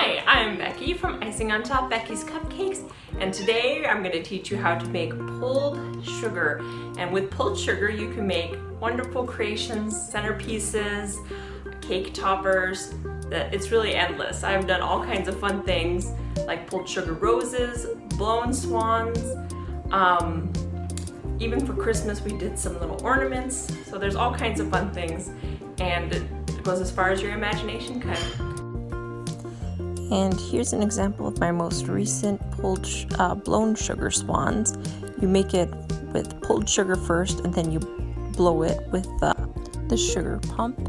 Hi, I'm Becky from Icing on Top Becky's Cupcakes, and today I'm going to teach you how to make pulled sugar. And with pulled sugar you can make wonderful creations, centerpieces, cake toppers. It's really endless. I've done all kinds of fun things like pulled sugar roses, blown swans. Even for Christmas we did some little ornaments. So there's all kinds of fun things, and it goes as far as your imagination can. And here's an example of my most recent blown sugar swans. You make it with pulled sugar first, and then you blow it with the sugar pump.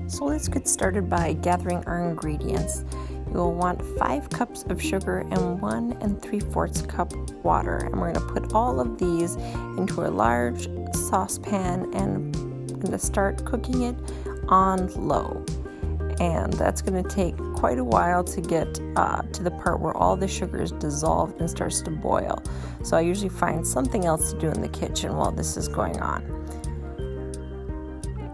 So let's get started by gathering our ingredients. You will want 5 cups of sugar and 1 3/4 cup water. And we're going to put all of these into a large saucepan, and I'm going to start cooking it on low. And that's going to take quite a while to get to the part where all the sugar is dissolved and starts to boil. So I usually find something else to do in the kitchen while this is going on.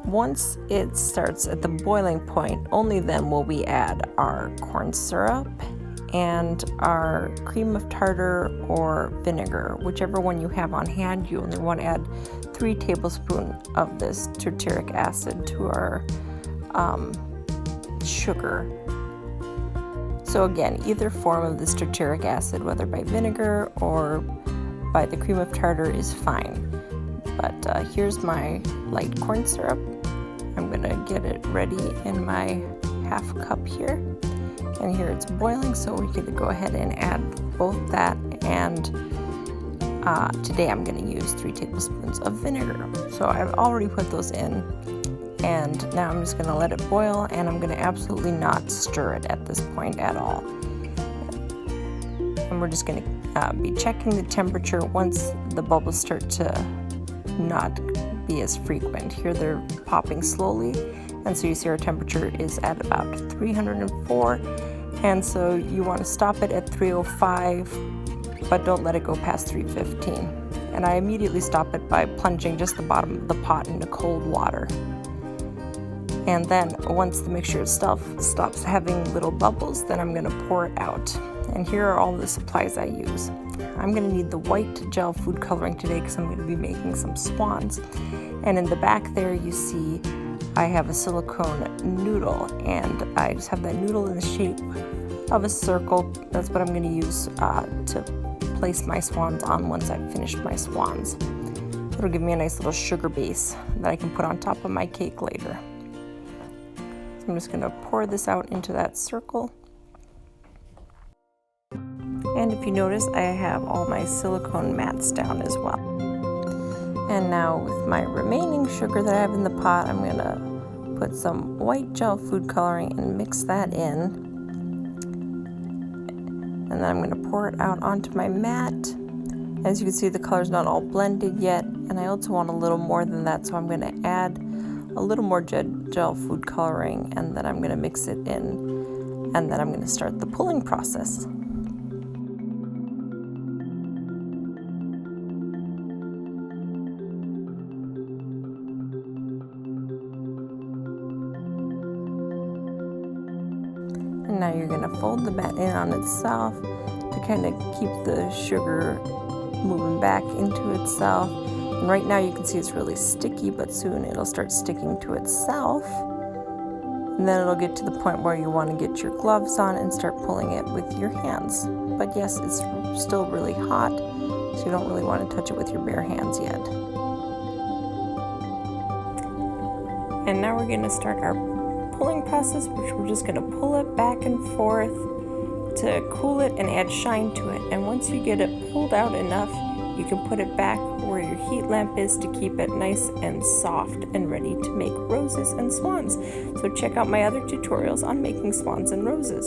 Once it starts at the boiling point, only then will we add our corn syrup and our cream of tartar or vinegar, whichever one you have on hand. You only want to add 3 tablespoons of this tartaric acid to our sugar. So again, either form of this tartaric acid, whether by vinegar or by the cream of tartar, is fine. But here's my light corn syrup. I'm gonna get it ready in my 1/2 cup here, and here it's boiling, so we're gonna go ahead and add both that and today I'm gonna use 3 tablespoons of vinegar. So I've already put those in, and now I'm just going to let it boil, and I'm going to absolutely not stir it at this point at all. And we're just going to be checking the temperature once the bubbles start to not be as frequent. Here they're popping slowly, and so you see our temperature is at about 304, and so you want to stop it at 305, but don't let it go past 315. And I immediately stop it by plunging just the bottom of the pot into cold water. And then once the mixture itself stops having little bubbles, then I'm going to pour it out. And here are all the supplies I use. I'm going to need the white gel food coloring today because I'm going to be making some swans. And in the back there you see I have a silicone noodle, and I just have that noodle in the shape of a circle. That's what I'm going to use to place my swans on once I've finished my swans. It'll give me a nice little sugar base that I can put on top of my cake later. I'm just going to pour this out into that circle. And if you notice, I have all my silicone mats down as well. And now with my remaining sugar that I have in the pot, I'm going to put some white gel food coloring and mix that in. And then I'm going to pour it out onto my mat. As you can see, the color's not all blended yet, and I also want a little more than that, so I'm going to add a little more gel food coloring, and then I'm going to mix it in, and then I'm going to start the pulling process. And now you're going to fold the mat in on itself to kind of keep the sugar moving back into itself. And right now you can see it's really sticky, but soon it'll start sticking to itself. And then it'll get to the point where you want to get your gloves on and start pulling it with your hands. But yes, it's still really hot, so you don't really want to touch it with your bare hands yet. And now we're going to start our pulling process, which we're just going to pull it back and forth to cool it and add shine to it. And once you get it pulled out enough, you can put it back where your heat lamp is to keep it nice and soft and ready to make roses and swans. So check out my other tutorials on making swans and roses.